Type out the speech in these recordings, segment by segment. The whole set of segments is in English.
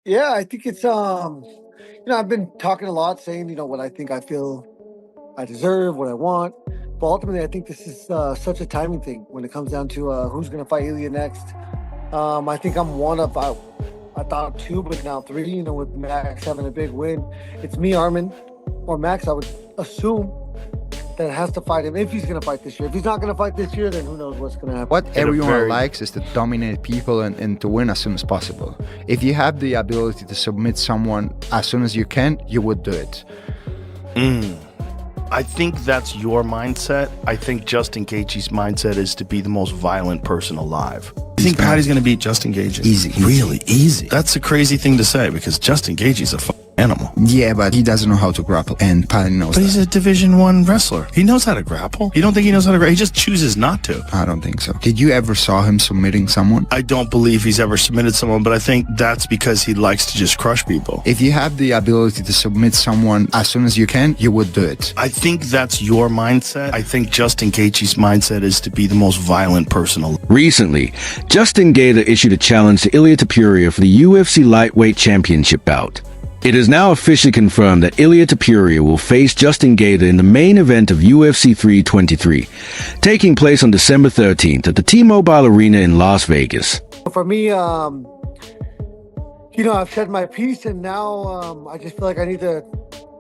Yeah, I think it's I've been talking a lot, saying what I feel I deserve, what I want. But ultimately, I think this is such a timing thing when it comes down to who's going to fight Ilia next. I think I'm one of I thought two, but now three. With Max having a big win, it's me, Armin, or Max. I would assume that has to fight him if he's going to fight this year. If he's not going to fight this year, then who knows what's going to happen. What everyone likes is to dominate people and to win as soon as possible. If you have the ability to submit someone as soon as you can, you would do it. I think that's your mindset. I think Justin Gaethje's mindset is to be the most violent person alive. I think Patty's going to beat Justin Gaethje. Easy. Really easy. That's a crazy thing to say because Justin Gaethje's a animal. Yeah, but he doesn't know how to grapple, and Patty knows But he's a Division I wrestler. He knows how to grapple. You don't think he knows how to grapple? He just chooses not to. I don't think so. Did you ever saw him submitting someone? I don't believe he's ever submitted someone, but I think that's because he likes to just crush people. If you have the ability to submit someone as soon as you can, you would do it. I think that's your mindset. I think Justin Gaethje's mindset is to be the most violent person alive. Recently, Justin Gaethje issued a challenge to Ilia Topuria for the UFC lightweight championship bout. It is now officially confirmed that Ilia Topuria will face Justin Gaethje in the main event of UFC 323, taking place on December 13th at the T-Mobile Arena in Las Vegas. For me, I've said my piece, and now I just feel like I need to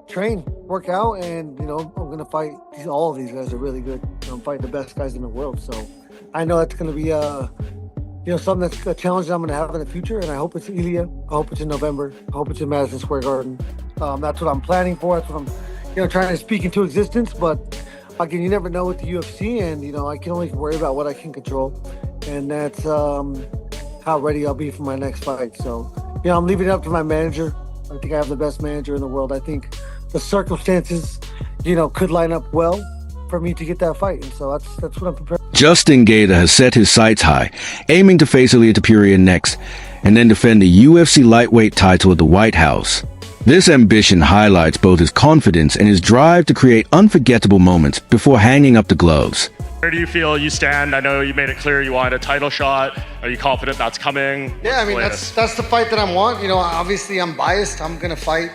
train, work out, and I'm gonna fight. All of these guys are really good. I'm fighting the best guys in the world, so I know that's gonna be something that's a challenge that I'm gonna have in the future. And I hope it's Ilia. I hope it's in November. I hope it's in Madison Square Garden. That's what I'm planning for. That's what I'm trying to speak into existence. But again, you never know with the UFC, and I can only worry about what I can control, and that's how ready I'll be for my next fight. So I'm leaving it up to my manager. I think I have the best manager in the world. I think the circumstances, could line up well for me to get that fight. And so that's what I'm prepared. Justin Gaethje has set his sights high, aiming to face Ilia Topuria next, and then defend the UFC lightweight title at the White House. This ambition highlights both his confidence and his drive to create unforgettable moments before hanging up the gloves. Where do you feel you stand? I know you made it clear you wanted a title shot. Are you confident that's coming? Yeah, I mean, that's the fight that I want. Obviously I'm biased. I'm going to fight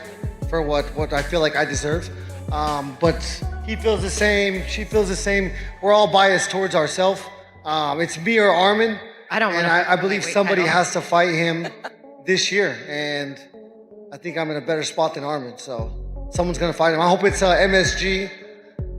for what I feel like I deserve. But he feels the same. She feels the same. We're all biased towards ourselves. It's me or Armin. I believe somebody has to fight him this year. And I think I'm in a better spot than Armin. So someone's going to fight him. I hope it's MSG,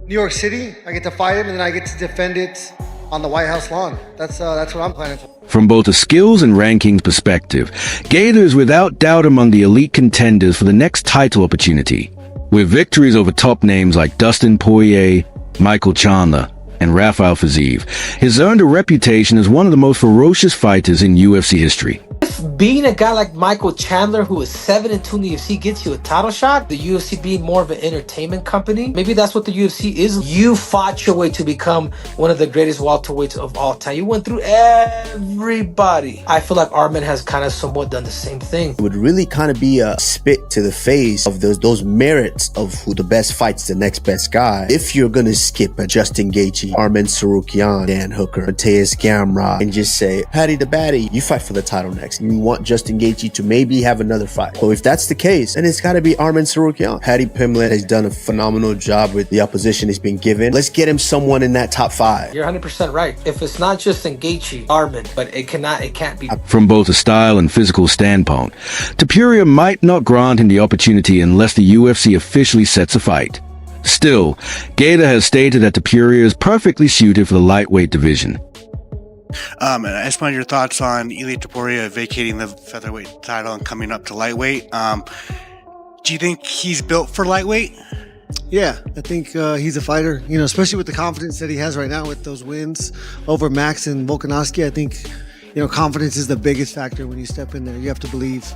New York City. I get to fight him, and then I get to defend it on the White House lawn. That's what I'm planning for. From both a skills and rankings perspective, Gaethje is without doubt among the elite contenders for the next title opportunity. With victories over top names like Dustin Poirier, Michael Chandler, and Rafael Fiziev, he's earned a reputation as one of the most ferocious fighters in UFC history. Being a guy like Michael Chandler, who is 7-2 in the UFC, gets you a title shot. The UFC being more of an entertainment company, maybe that's what the UFC is. You fought your way to become one of the greatest welterweights of all time. You went through everybody. I feel like Armin has kind of somewhat done the same thing. It would really kind of be a spit to the face of those merits of who the best fights the next best guy. If you're gonna skip a Justin Gaethje, Armin Tsarukyan, Dan Hooker, Mateus Gamrot, and just say, Patty the Batty, you fight for the title next. You want Justin Gaethje to maybe have another fight. So if that's the case, then it's got to be Armin Tsarukyan. Paddy Pimblett has done a phenomenal job with the opposition he's been given. Let's get him someone in that top 5. You're 100% right. If it's not Justin Gaethje, Armin, but it can't be. From both a style and physical standpoint, Topuria might not grant him the opportunity unless the UFC officially sets a fight. Still, Gaethje has stated that Topuria is perfectly suited for the lightweight division. And I just wanted your thoughts on Ilia Topuria vacating the featherweight title and coming up to lightweight. Do you think he's built for lightweight? Yeah, I think he's a fighter, especially with the confidence that he has right now with those wins over Max and Volkanovski. I think, confidence is the biggest factor when you step in there. You have to believe,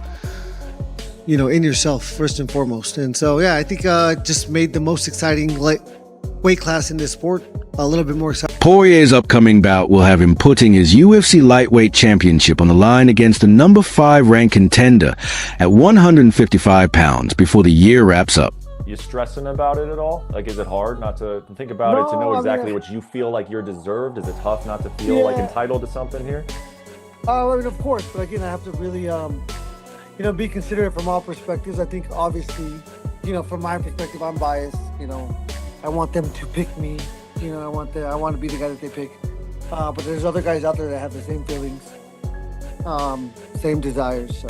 in yourself first and foremost. And so, yeah, I think just made the most exciting weight class in this sport a little bit more exciting. Poirier's upcoming bout will have him putting his UFC lightweight championship on the line against the number 5 ranked contender at 155 pounds before the year wraps up. You stressing about it at all? Like, is it hard not to think about it, to know exactly what you feel like you're deserved? Is it tough not to feel like entitled to something here? I mean, of course, but again, I have to really, be considerate from all perspectives. I think obviously, from my perspective, I'm biased. I want them to pick me. I want to be the guy that they pick. But there's other guys out there that have the same feelings, same desires. So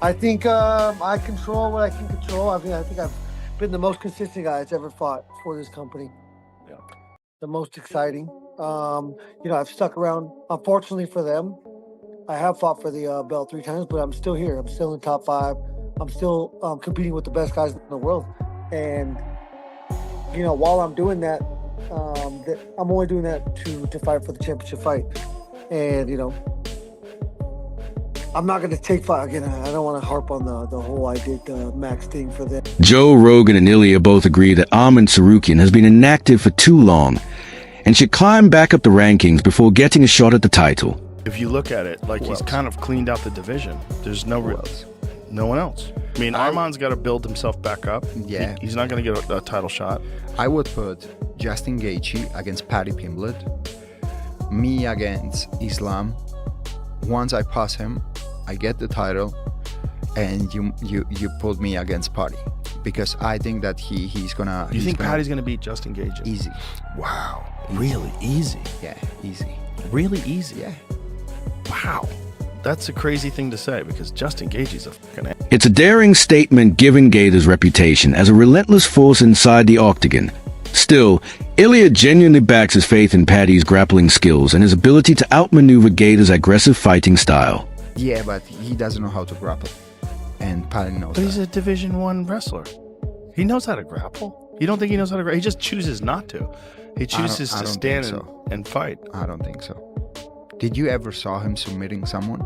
I think I control what I can control. I think I've been the most consistent guy that's ever fought for this company. Yeah. The most exciting. I've stuck around. Unfortunately for them, I have fought for the belt 3 times, but I'm still here. I'm still in top 5. I'm still competing with the best guys in the world. And, while I'm doing that, I'm only doing that to fight for the championship fight. And, I'm not going to take fight. Again, I don't want to harp on the whole I did Max thing for them. Joe Rogan and Ilia both agree that Arman Tsarukyan has been inactive for too long and should climb back up the rankings before getting a shot at the title. If you look at it, he's kind of cleaned out the division. There's no one else. I mean, Arman's got to build himself back up. Yeah. He's not going to get a title shot. I would put Justin Gaethje against Paddy Pimblett, me against Islam. Once I pass him, I get the title, and you put me against Paddy, because I think that he's gonna. You think Paddy's gonna beat Justin Gaethje? Easy. Wow. Really easy? Yeah, easy. Really easy? Yeah. Wow. That's a crazy thing to say, because Justin Gaethje's a fucking... It's a daring statement given Gaethje's reputation as a relentless force inside the octagon. Still, Ilia genuinely backs his faith in Paddy's grappling skills and his ability to outmaneuver Gaethje's aggressive fighting style. Yeah, but he doesn't know how to grapple, and Paddy knows But that. he's a Division I wrestler. He knows how to grapple. You don't think he knows how to grapple? He just chooses not to. He chooses to stand and fight. I don't think so. Did you ever saw him submitting someone?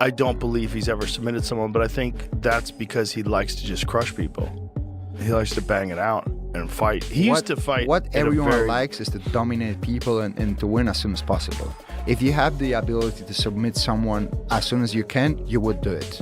I don't believe he's ever submitted someone, but I think that's because he likes to just crush people. He likes to bang it out and fight. He used to fight. What everyone likes is to dominate people and to win as soon as possible. If you have the ability to submit someone as soon as you can, you would do it.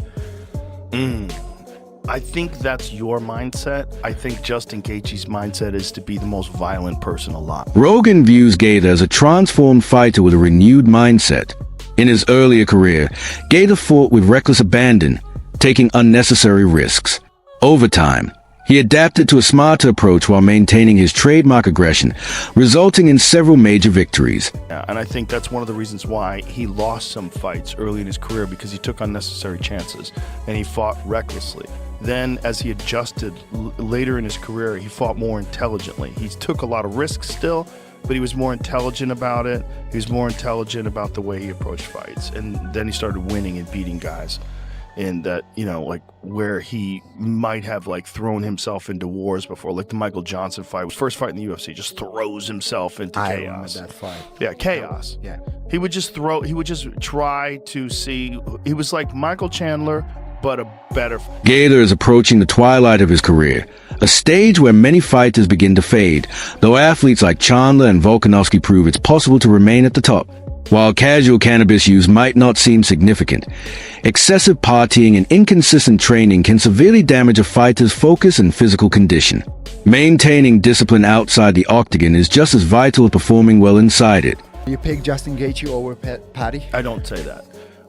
I think that's your mindset. I think Justin Gaethje's mindset is to be the most violent person alive. Rogan views Gaethje as a transformed fighter with a renewed mindset. In his earlier career, Gaethje fought with reckless abandon, taking unnecessary risks. Over time, he adapted to a smarter approach while maintaining his trademark aggression, resulting in several major victories. Yeah, and I think that's one of the reasons why he lost some fights early in his career, because he took unnecessary chances and he fought recklessly. Then, as he adjusted later in his career, he fought more intelligently. He took a lot of risks still, but he was more intelligent about it. He was more intelligent about the way he approached fights. And then he started winning and beating guys. And that, where he might have thrown himself into wars before, like the Michael Johnson fight, his first fight in the UFC, just throws himself into chaos. I remember that fight. Yeah, chaos. Yeah. He would just try to see, he was like Michael Chandler, but a better... Gaethje is approaching the twilight of his career, a stage where many fighters begin to fade, though athletes like Chandler and Volkanovski prove it's possible to remain at the top. While casual cannabis use might not seem significant, excessive partying and inconsistent training can severely damage a fighter's focus and physical condition. Maintaining discipline outside the octagon is just as vital as performing well inside it. You pick Justin Gaethje over Paddy? I don't say that.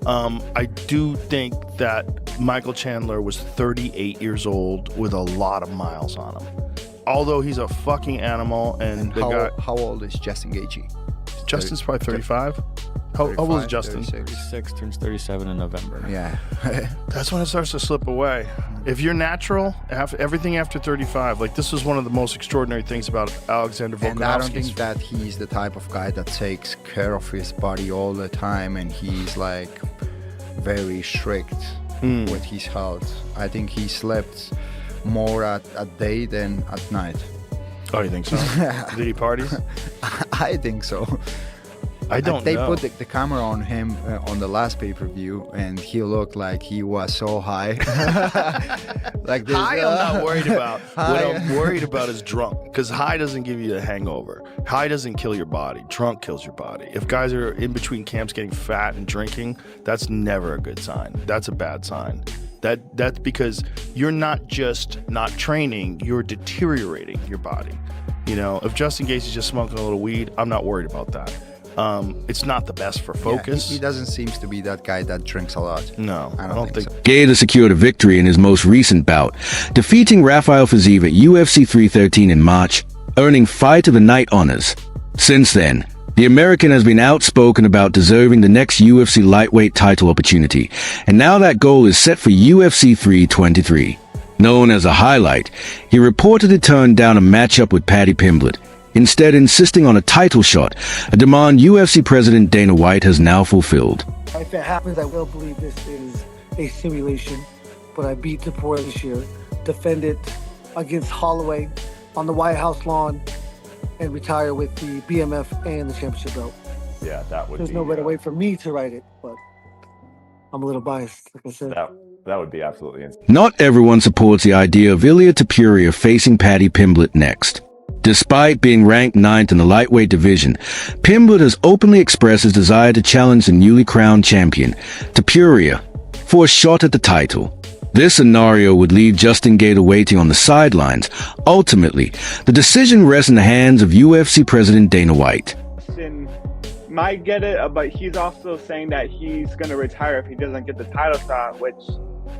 I do think that Michael Chandler was 38 years old with a lot of miles on him. Although he's a fucking animal, and how old is Justin Gaethje? Justin's probably 35. How old is Justin? 36, turns 37 in November. Yeah. That's when it starts to slip away. If you're natural, everything after 35, this was one of the most extraordinary things about Alexander Volkanovski. And I don't think that he's the type of guy that takes care of his body all the time, and he's very strict with his health. I think he slept more at day than at night. Oh, you think so? Did he party? I think so. I don't know. They put the camera on him on the last pay-per-view, and he looked like he was so high. Like this, high I'm not worried about. What I'm worried about is drunk, because high doesn't give you a hangover. High doesn't kill your body. Drunk kills your body. If guys are in between camps getting fat and drinking, that's never a good sign. That's a bad sign. That's because you're not just not training, you're deteriorating your body. If Justin Gaethje is just smoking a little weed, I'm not worried about that. It's not the best for Yeah, focus. he doesn't seem to be that guy that drinks a lot. No, I don't think so. Gaethje secured a victory in his most recent bout, defeating Rafael Fiziev at UFC 313 in March, earning Fight of the Night honors. Since then, the American has been outspoken about deserving the next UFC lightweight title opportunity, and now that goal is set for UFC 323. Known as a highlight, he reportedly turned down a matchup with Paddy Pimblett, instead insisting on a title shot, a demand UFC President Dana White has now fulfilled. If it happens, I will believe this is a simulation, but I beat Topuria this year, defended against Holloway on the White House lawn, and retire with the BMF and the championship belt. Yeah, that would There's be, no better way for me to write it, but I'm a little biased, like I said. that would be absolutely insane. Not everyone supports the idea of Ilia Topuria facing Paddy Pimblett next. Despite being ranked 9th in the lightweight division, Pimblett has openly expressed his desire to challenge the newly crowned champion, Topuria, for a shot at the title. This scenario would leave Justin Gaethje waiting on the sidelines. Ultimately, the decision rests in the hands of UFC President Dana White. Justin might get it, but he's also saying that he's going to retire if he doesn't get the title shot, which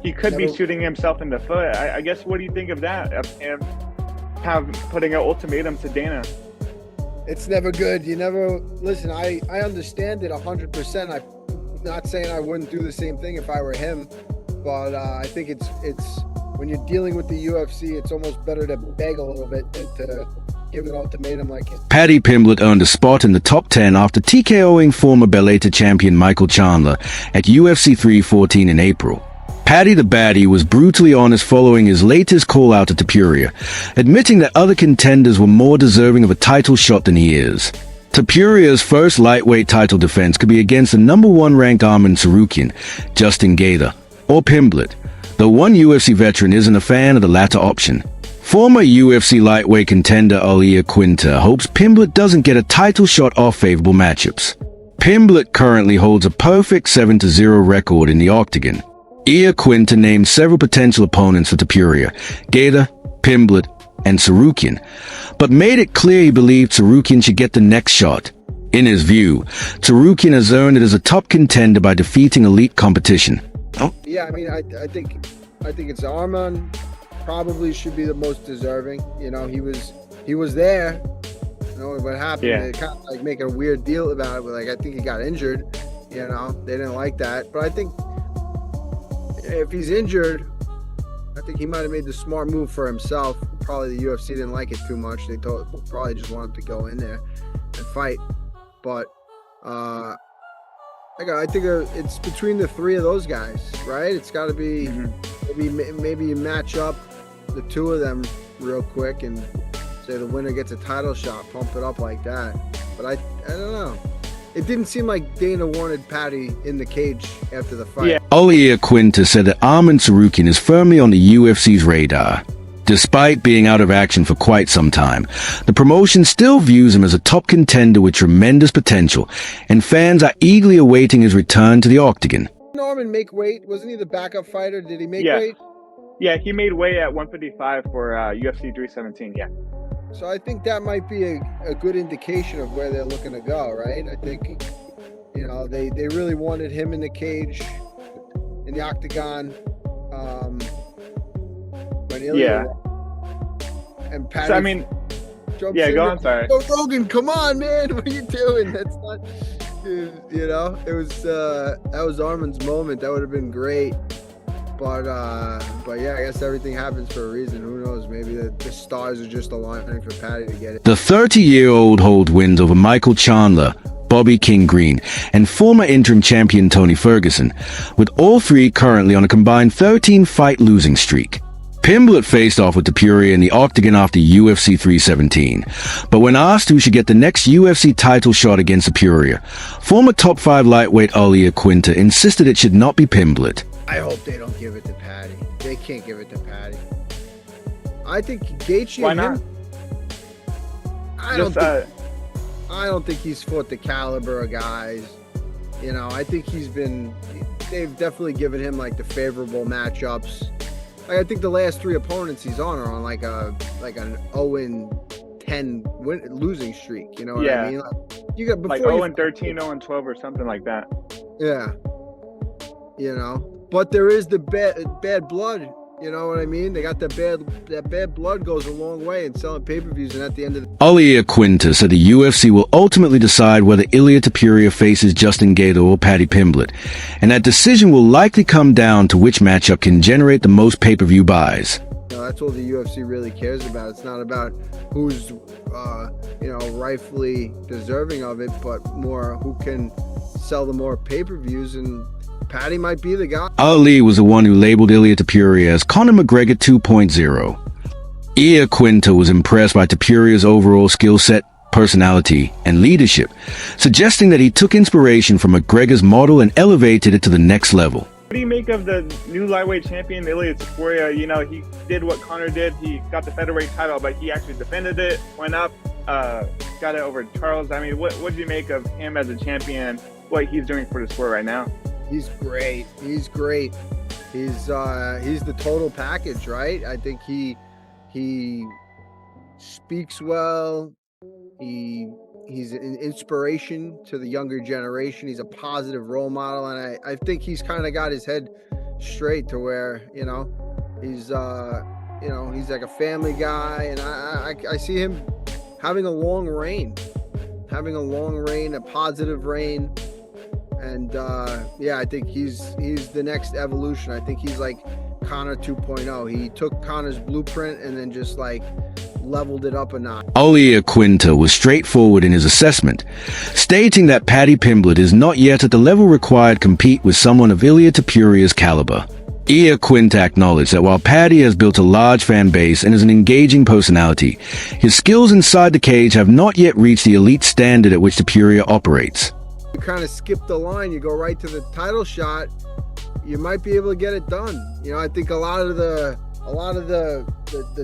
he could be shooting himself in the foot. I guess, what do you think of that, of him putting an ultimatum to Dana? It's never good. You never listen. I understand it 100%. I'm not saying I wouldn't do the same thing if I were him, but I think it's when you're dealing with the UFC, it's almost better to beg a little bit than to give an ultimatum like it. Paddy Pimblett earned a spot in the top 10 after TKOing former Bellator champion Michael Chandler at UFC 314 in April. Paddy the Baddie was brutally honest following his latest call-out to Topuria, admitting that other contenders were more deserving of a title shot than he is. Topuria's first lightweight title defense could be against the number 1 ranked Arman Tsarukyan, Justin Gaethje, or Pimblett, though one UFC veteran isn't a fan of the latter option. Former UFC lightweight contender Ilia Topuria hopes Pimblett doesn't get a title shot off favorable matchups. Pimblett currently holds a perfect 7-0 record in the octagon. Ilia Topuria named several potential opponents for Topuria, Gaethje, Pimblett, and Tsarukyan, but made it clear he believed Tsarukyan should get the next shot. In his view, Tsarukyan has earned it as a top contender by defeating elite competition. Yeah, I mean, I think it's Arman probably should be the most deserving. You know, he was there. You know what happened? Yeah. They kind of like making a weird deal about it. But like, I think he got injured. You know, they didn't like that. But I think if he's injured, I think he might have made the smart move for himself. Probably the UFC didn't like it too much. They probably just wanted to go in there and fight. But I think it's between the 3 of those guys, right? It's got to be maybe you match up the 2 of them real quick and say the winner gets a title shot, pump it up like that. But I don't know. It didn't seem like Dana wanted Paddy in the cage after the fight. Yeah. Ilia Topuria said that Arman Tsarukyan is firmly on the UFC's radar. Despite being out of action for quite some time, the promotion still views him as a top contender with tremendous potential, and fans are eagerly awaiting his return to the octagon. Didn't Arman make weight? Wasn't he the backup fighter? Did he make Yeah. weight? Yeah, he made weight at 155 for UFC 317, yeah. So I think that might be a good indication of where they're looking to go, right? I think, you know, they really wanted him in the cage, in the octagon. When Ilia and Paddy. So, I mean, jumps go in on, sorry. Oh, Rogan, come on, man. What are you doing? That's not, you know, it was, that was Arman's moment. That would have been great. But yeah, I guess everything happens for a reason. Who knows? Maybe the stars are just aligning for Paddy to get it. The 30-year-old holds wins over Michael Chandler, Bobby King Green, and former interim champion Tony Ferguson, with all 3 currently on a combined 13-fight losing streak. Pimblett faced off with Topuria in the octagon after UFC 317, but when asked who should get the next UFC title shot against Topuria, former top 5 lightweight Ilia Topuria insisted it should not be Pimblett. I hope they don't give it to Paddy. They can't give it to Paddy. I think Gaethje. Why not? I don't think he's fought the caliber of guys. You know, I think they've definitely given him like the favorable matchups. Like, I think the last 3 opponents he's on are on like an 0-10 losing streak. You know what I mean? Like, You got before like 0-13, 0-12, or something like that. Yeah. You know, but there is the bad blood. You know what I mean? They got that bad blood goes a long way in selling pay-per-views, and at the end of the Ilia Quinta said the UFC will ultimately decide whether Ilia Topuria faces Justin Gaethje or Paddy Pimblett, and that decision will likely come down to which matchup can generate the most pay-per-view buys. that's all the UFC really cares about. It's not about who's rightfully deserving of it, but more who can sell the more pay-per-views, and Paddy might be the guy. Ali was the one who labeled Ilia Topuria as Conor McGregor 2.0. Ilia Quinta was impressed by Topuria's overall skill set, personality, and leadership, suggesting that he took inspiration from McGregor's model and elevated it to the next level. What do you make of the new lightweight champion, Ilia Topuria? You know, he did what Conor did. He got the featherweight title, but he actually defended it, went up, got it over Charles. I mean, what do you make of him as a champion, what he's doing for the sport right now? He's great. He's great. He's the total package, right? I think he speaks well. He's an inspiration to the younger generation. He's a positive role model, and I think he's kind of got his head straight to where he's like a family guy, and I see him having a long reign, a positive reign. And I think he's the next evolution. I think he's like Conor 2.0. He took Conor's blueprint and then just like leveled it up a notch. Ilia Quinta was straightforward in his assessment, stating that Paddy Pimblett is not yet at the level required to compete with someone of Ilia Topuria's caliber. Ilia Quinta acknowledged that while Paddy has built a large fan base and is an engaging personality, his skills inside the cage have not yet reached the elite standard at which Topuria operates. You kind of skip the line, you go right to the title shot, you might be able to get it done. I think a lot of the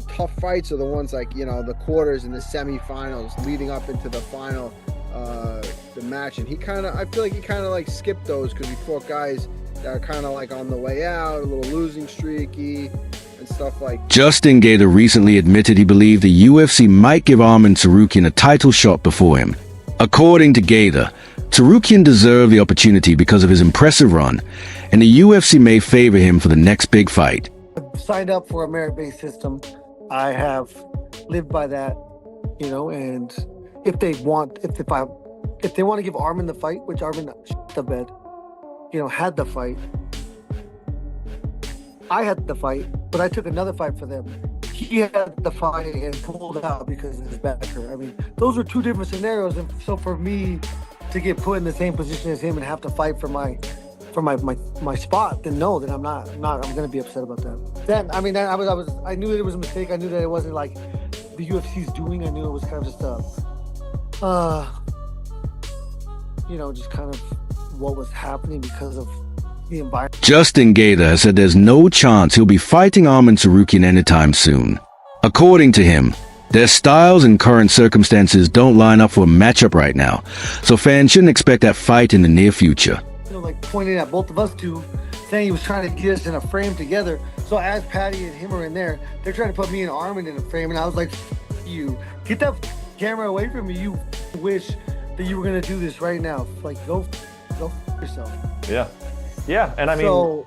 tough fights are the ones like, the quarters and the semifinals leading up into the final, the match. And I feel like he kind of like skipped those because he fought guys that are kind of like on the way out, a little losing streaky and stuff like. Justin Gaethje recently admitted he believed the UFC might give Arman Tsarukyan a title shot before him. According to Gaethje, Tsarukyan deserved the opportunity because of his impressive run, and the UFC may favor him for the next big fight. I've signed up for a merit-based system. I have lived by that, and if they want to give Arman the fight, which Arman shit the bed, had the fight. I had the fight, but I took another fight for them. He had the fight and pulled out because of his backer. I mean, those are two different scenarios, and so for me to get put in the same position as him and have to fight for my spot, then no, then I'm gonna be upset about that. Then I knew that it was a mistake. I knew that it wasn't like the UFC's doing. I knew it was kind of just just kind of what was happening because of the environment. Justin Gaethje has said there's no chance he'll be fighting Arman Tsarukyan anytime soon. According to him, their styles and current circumstances don't line up for a matchup right now, so fans shouldn't expect that fight in the near future. Like pointing at both of us two, saying he was trying to get us in a frame together. So as Paddy and him are in there, they're trying to put me and Arman in a frame, and I was like, you get that camera away from me. You wish that you were gonna do this right now. Like go yourself. Yeah, and I mean, so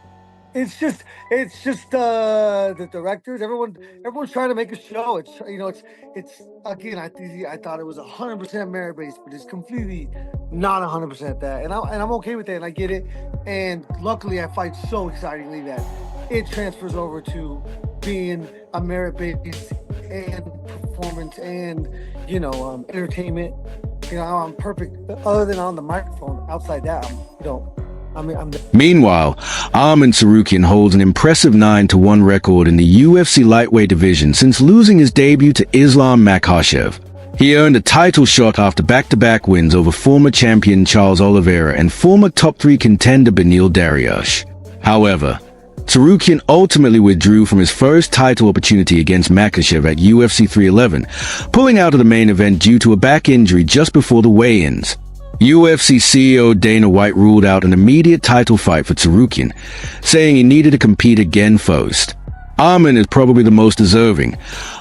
it's just the directors, everyone's trying to make a show. It's again, I thought it was 100% merit based, but it's completely not 100% that, and I'm okay with that, and I get it. And luckily, I fight so excitingly that it transfers over to being a merit based and performance and entertainment. I'm perfect other than on the microphone. Outside that, Meanwhile, Arman Tsarukyan holds an impressive 9-1 record in the UFC lightweight division since losing his debut to Islam Makhachev. He earned a title shot after back-to-back wins over former champion Charles Oliveira and former top 3 contender Beneil Dariush. However, Tsarukyan ultimately withdrew from his first title opportunity against Makhachev at UFC 311, pulling out of the main event due to a back injury just before the weigh-ins. UFC CEO Dana White ruled out an immediate title fight for Tsarukyan, saying he needed to compete again first. Arman is probably the most deserving.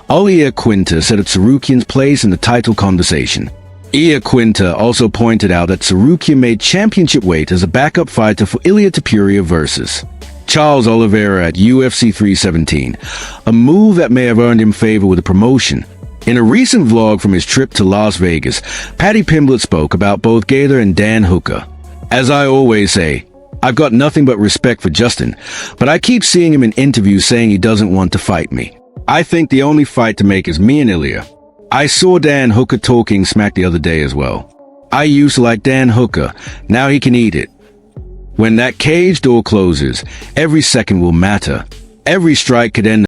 Ilia Quinta said of Tsarukyan's place in the title conversation. Ia Quinta also pointed out that Tsarukia made championship weight as a backup fighter for Ilia Topuria versus Charles Oliveira at UFC 317, a move that may have earned him favor with the promotion. In a recent vlog from his trip to Las Vegas, Paddy Pimblett spoke about both Gaethje and Dan Hooker. As I always say, I've got nothing but respect for Justin, but I keep seeing him in interviews saying he doesn't want to fight me. I think the only fight to make is me and Ilia. I saw Dan Hooker talking smack the other day as well. I used to like Dan Hooker, now he can eat it. When that cage door closes, every second will matter. Every strike could end